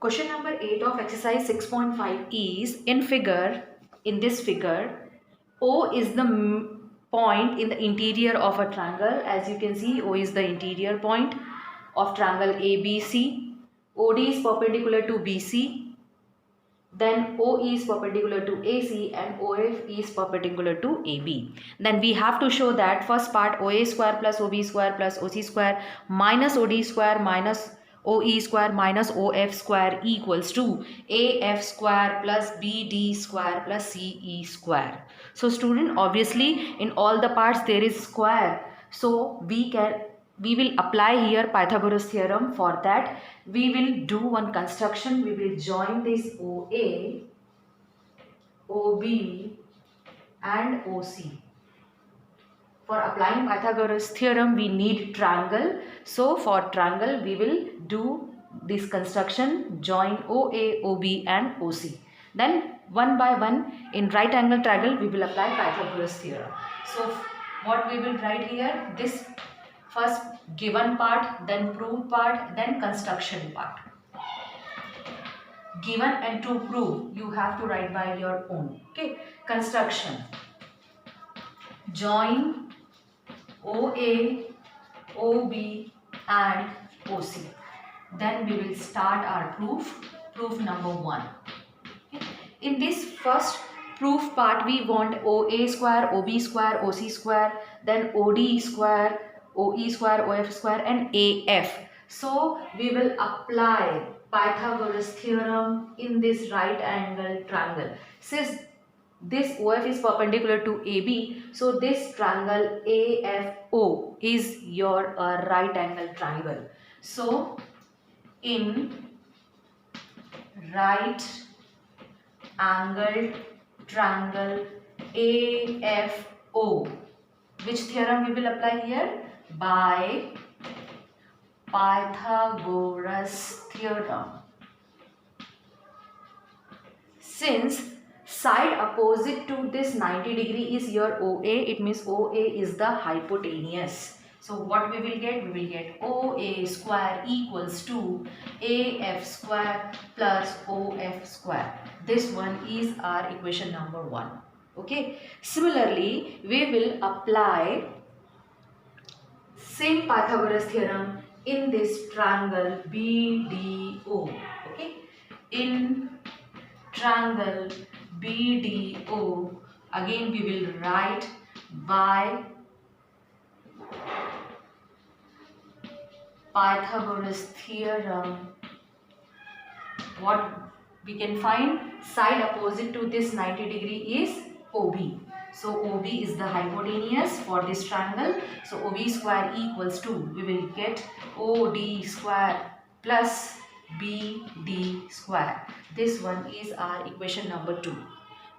Question number 8 of exercise 6.5 is in this figure, O is the point in the interior of a triangle. As you can see, O is the interior point of triangle ABC. OD is perpendicular to BC. Then OE is perpendicular to AC and OF is perpendicular to AB. Then we have to show that first part OA square plus OB square plus OC square minus OD square minus OE square minus OF square equals to AF square plus BD square plus CE square. So student, obviously in all the parts there is square. So we will apply here Pythagoras theorem. For that we will do one construction. We will join this OA, OB and OC. For applying Pythagoras theorem we need triangle. So for triangle we will do this construction, join OA, OB and OC. Then one by one in right angle triangle we will apply Pythagoras theorem. So what we will write here, this first given part, then prove part, then construction part. Given and to prove you have to write by your own. Okay, construction. Join OA, OB and OC. Then we will start our proof number 1. Okay. In this first proof part we want OA square, OB square, OC square, then OD square, OE square, OF square and AF. So we will apply Pythagoras theorem in this right angle triangle. Since this OF is perpendicular to AB, so this triangle AFO is your right angle triangle. So in right angled triangle AFO, which theorem we will apply here? By Pythagoras theorem. Since side opposite to this 90 degree is your OA, it means OA is the hypotenuse. So what we will get? We will get OA square equals to AF square plus OF square. This one is our equation number 1. Okay. Similarly, we will apply same Pythagoras theorem in this triangle BDO. Okay. In triangle BDO, again we will write by Pythagoras theorem. What we can find? Side opposite to this 90 degree is OB. So OB is the hypotenuse for this triangle. So OB square equals to, we will get OD square plus BD square. This one is our equation number 2.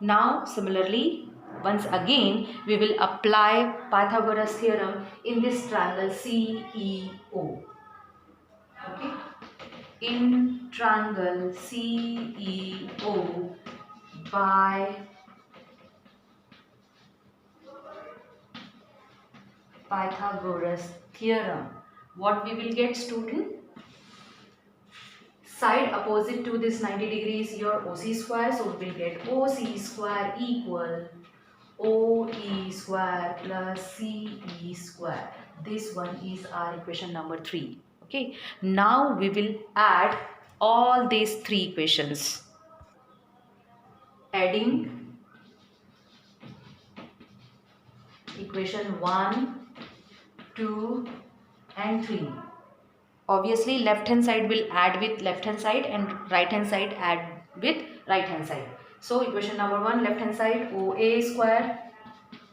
Now similarly, once again we will apply Pythagoras theorem in this triangle CEO. Okay. In triangle CEO by Pythagoras theorem. What we will get, student? Side opposite to this 90 degrees your OC square. So we will get OC square equal OE square plus CE square. This one is our equation number 3. Okay. Now we will add all these 3 equations. Adding equation 1, 2 and 3. Obviously left hand side will add with left hand side and right hand side add with right hand side. So equation number 1 left hand side OA square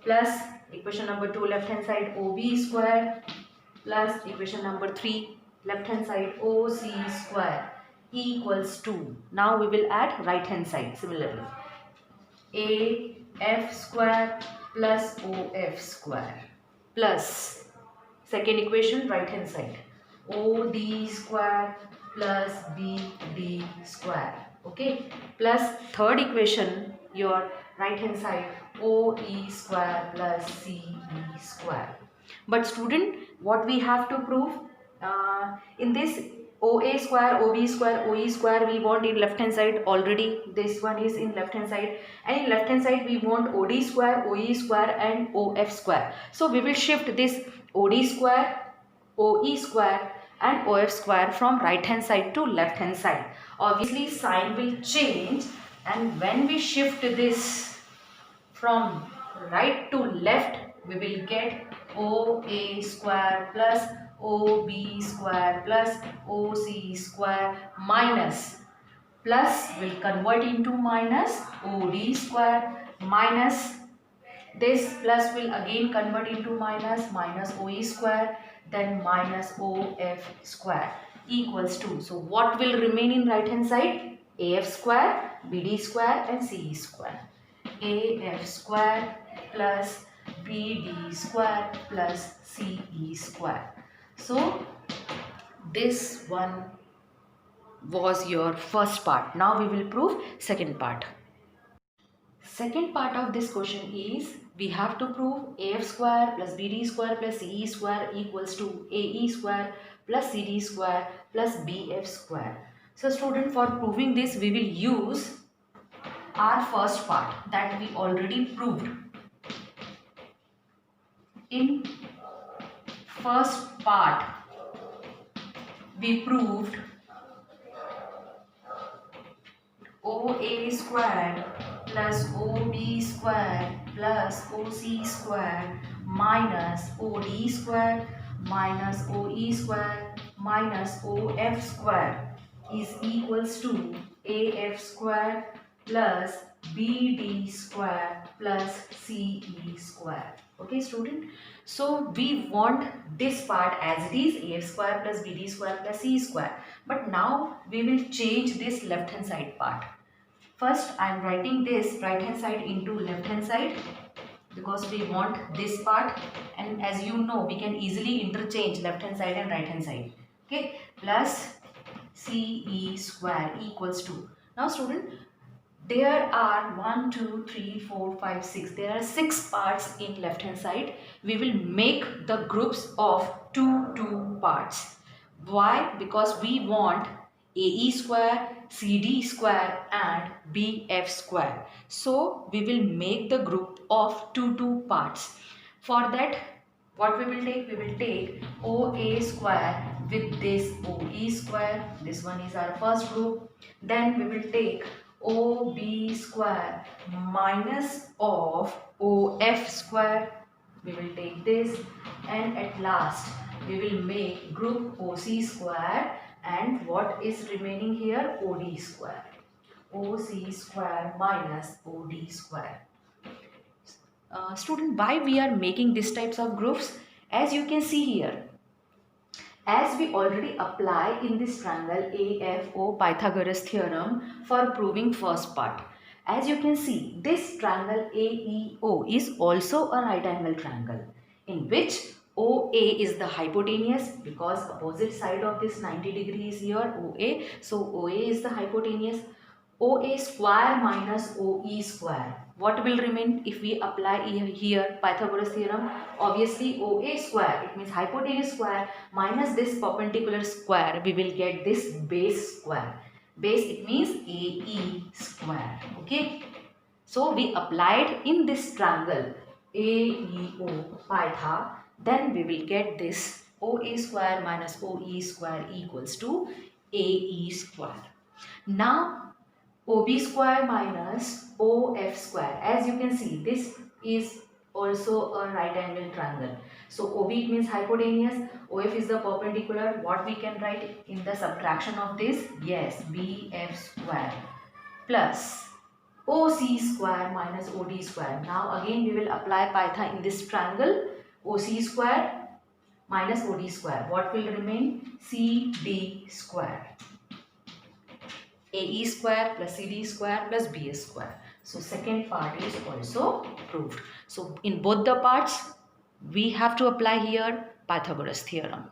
plus equation number 2 left hand side OB square plus equation number 3 left hand side OC square equals to, now we will add right hand side similarly, AF square plus OF square plus second equation right hand side OD square plus BD square. Okay, plus third equation your right hand side OE square plus CE square. But student, what we have to prove in this OA square, OB square, OE square we want in left hand side already. This one is in left hand side, and in left hand side we want OD square, OE square and OF square. So we will shift this OD square, OE square and OF square from right hand side to left hand side. Obviously sign will change, and when we shift this from right to left, we will get OA square plus OB square plus OC square minus, plus will convert into minus OD square minus, this plus will again convert into minus OE square, then minus OF square equals to, so what will remain in right hand side? AF square, BD square and CE square. AF square plus BD square plus CE square. So this one was your first part. Now we will prove second part. Second part of this question is we have to prove AF square plus BD square plus CE square equals to AE square plus CD square plus BF square. So student, for proving this we will use our first part that we already proved. In first part we proved OA square plus OB square plus OC square minus OD square minus OE square minus OF square is equals to AF square plus BD square plus CE square. Okay student, so we want this part as it is, AF square plus BD square plus CE square, but now we will change this left hand side part. First I am writing this right hand side into left hand side because we want this part, and as you know we can easily interchange left hand side and right hand side. Okay, plus CE square equals to, now student, there are 1, 2, 3, 4, 5, 6. There are 6 parts in left hand side. We will make the groups of 2 parts. Why? Because we want AE square, CD square and BF square. So we will make the group of 2 parts. For that, what we will take? We will take OA square with this OE square. This one is our first group. Then we will take OB square minus of OF square. We will take this, and at last we will make group OC square, and what is remaining here? OD square. OC square minus OD square. Student, why we are making these types of groups? As you can see here, as we already apply in this triangle AFO Pythagoras theorem for proving first part. As you can see, this triangle AEO is also a right angle triangle in which OA is the hypotenuse, because opposite side of this 90 degrees here OA. So OA is the hypotenuse. OA square minus OE square. What will remain if we apply here Pythagoras theorem? Obviously OA square, it means hypotenuse square minus this perpendicular square, we will get this base square. Base, it means AE square. Okay. So we applied in this triangle AEO Pytha, then we will get this OA square minus OE square equals to AE square. Now OB square minus OF square. As you can see, this is also a right angle triangle. So OB, it means hypotenuse, OF is the perpendicular. What we can write in the subtraction of this? Yes, BF square plus OC square minus OD square. Now again we will apply Pytha in this triangle. OC square minus OD square. What will remain? CD square. AE square plus CD square plus BS square. So second part is also proved. So in both the parts we have to apply here Pythagoras theorem.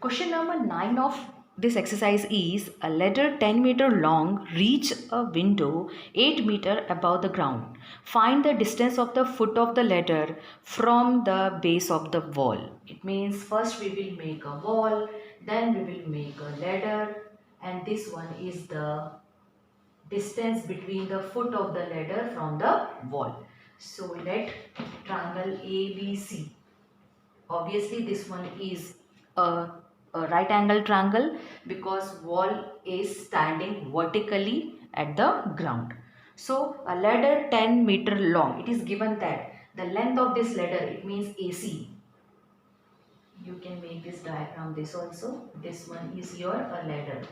Question number 9 of this exercise is: a ladder 10 meter long reach a window 8 meter above the ground. Find the distance of the foot of the ladder from the base of the wall. It means first we will make a wall, Then we will make a ladder, and this one is the distance between the foot of the ladder from the wall. So let triangle ABC. Obviously this one is a right angle triangle because wall is standing vertically at the ground. So a ladder 10 meter long. It is given that the length of this ladder, it means AC. You can make this diagram this also. This one is your a ladder.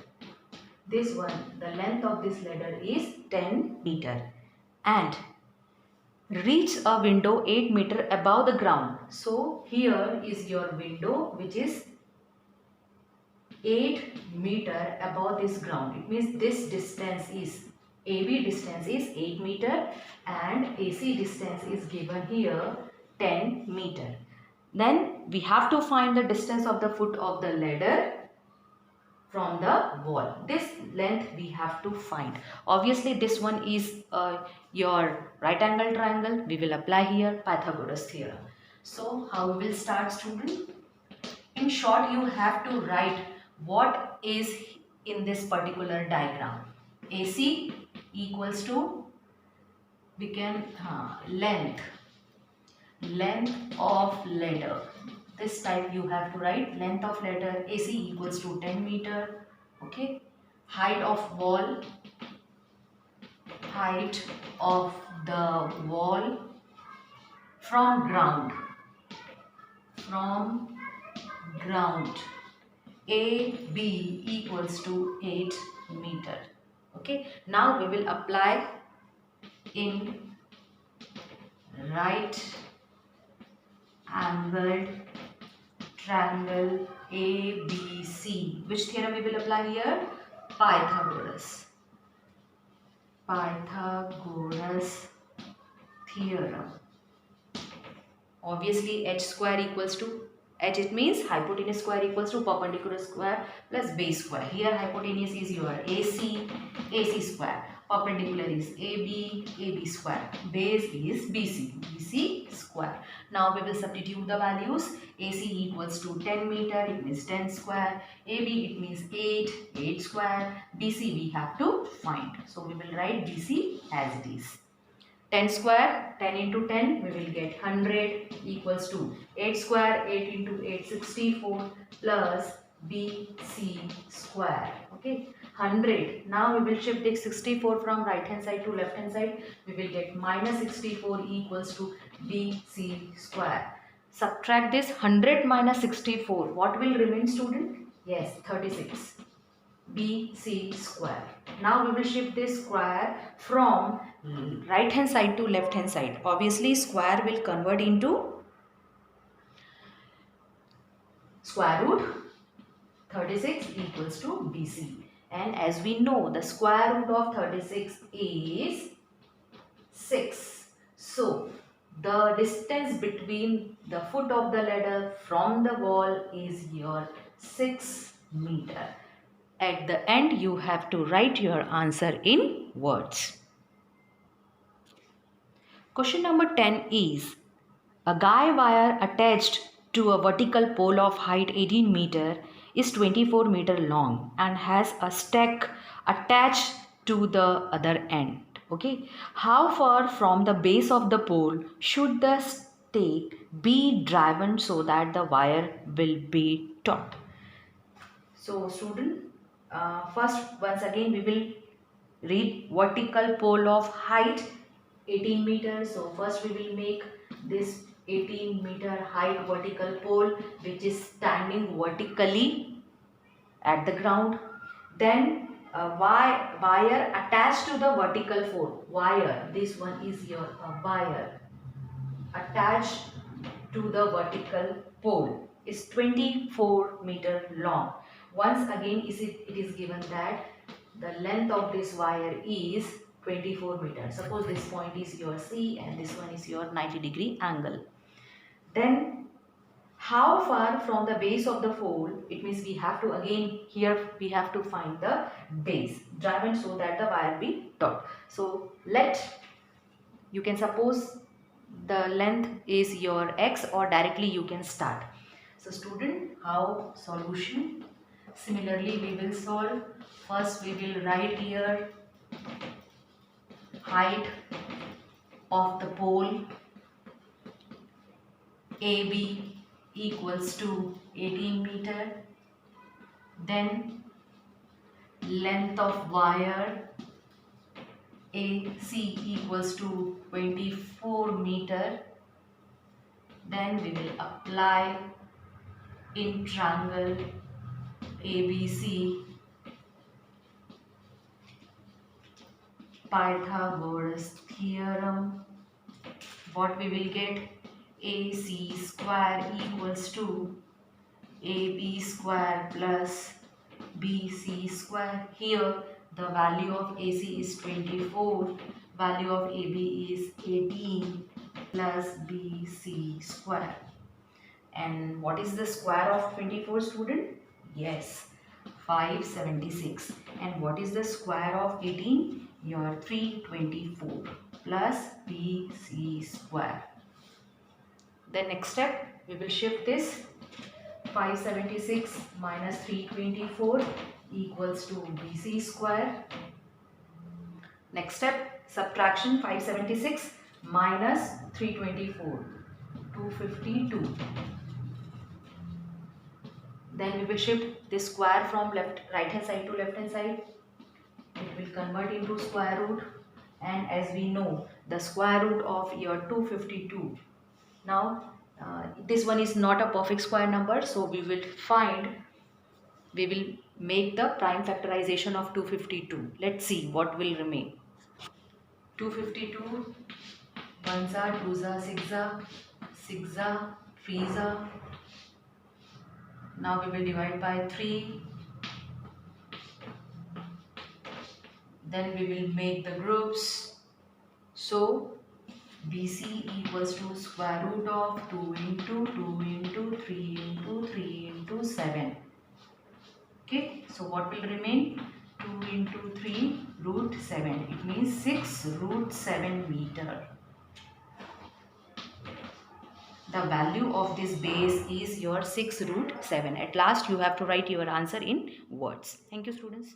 This one, the length of this ladder is 10 meter and reach a window 8 meter above the ground. So here is your window which is 8 meter above this ground. It means this distance is AB distance is 8 meter and AC distance is given here 10 meter. Then we have to find the distance of the foot of the ladder from the wall. This length we have to find. Obviously this one is your right angle triangle. We will apply here Pythagoras theorem. So how we will start, student? In short, you have to write what is in this particular diagram. AC equals to, we can length of ladder. This type you have to write length of ladder. AC equals to 10 meter. Okay. Height of wall. Height of the wall from ground. From ground. AB equals to 8 meter. Okay. Now we will apply in right angled triangle ABC. Which theorem we will apply here? Pythagoras. Pythagoras theorem. Obviously h square equals to h, it means hypotenuse square equals to perpendicular square plus base square. Here hypotenuse is your AC square. Perpendicular is AB square. Base is BC square. Now we will substitute the values. AC equals to 10 meter, it means 10 square. AB it means 8 square. BC we have to find. So we will write BC as it is. 10 square, 10 into 10, we will get 100 equals to 8 square, 8 into 8, 64 plus BC square. Okay, 100. Now we will shift this 64 from right hand side to left hand side. We will get minus 64 equals to BC square. Subtract this 100 minus 64. What will remain, student? Yes, 36. BC square. Now we will shift this square from right hand side to left hand side. Obviously square will convert into square root. 36 equals to BC. And as we know, the square root of 36 is 6. So the distance between the foot of the ladder from the wall is your 6 meter. At the end, you have to write your answer in words. Question number 10 is, a guy wire attached to a vertical pole of height 18 meter is 24 meter long and has a stack attached to the other end. Okay, how far from the base of the pole should the stake be driven so that the wire will be taut? So student, first once again we will read vertical pole of height 18 meters. So first we will make this 18 meter height vertical pole which is standing vertically at the ground. Then a wire attached to the vertical pole. Wire, this one is your wire attached to the vertical pole is 24 meter long. Once again it is given that the length of this wire is 24 meters. Suppose this point is your C and this one is your 90-degree angle. Then how far from the base of the pole, it means we have to again here we have to find the base driven so that the wire be taut. So you can suppose the length is your X or directly you can start. So student, how solution? Similarly, we will solve. First, we will write here height of the pole AB equals to 18 meter. Then length of wire AC equals to 24 meter. Then we will apply in triangle ABC Pythagoras theorem. What we will get? AC square equals to AB square plus BC square. Here the value of AC is 24, value of AB is 18 plus BC square. And what is the square of 24, student? Yes, 576. And what is the square of 18? Your 324 plus BC square. The next step, we will shift this. 576 minus 324 equals to BC square. Next step, subtraction. 576 minus 324, 252. Then we will shift this square from right hand side to left hand side. It will convert into square root, and as we know, the square root of your 252. Now this one is not a perfect square number, so we will make the prime factorization of 252. Let's see what will remain. 252 1s are 2s are 6s are 6s are 3s are. Now we will divide by 3. Then we will make the groups. So BC equals to square root of 2 into 2 into 3 into 3 into 7. Okay, so what will remain? 2 into 3 root 7. It means 6 root 7 meter. The value of this base is your 6 root 7. At last you have to write your answer in words. Thank you, students.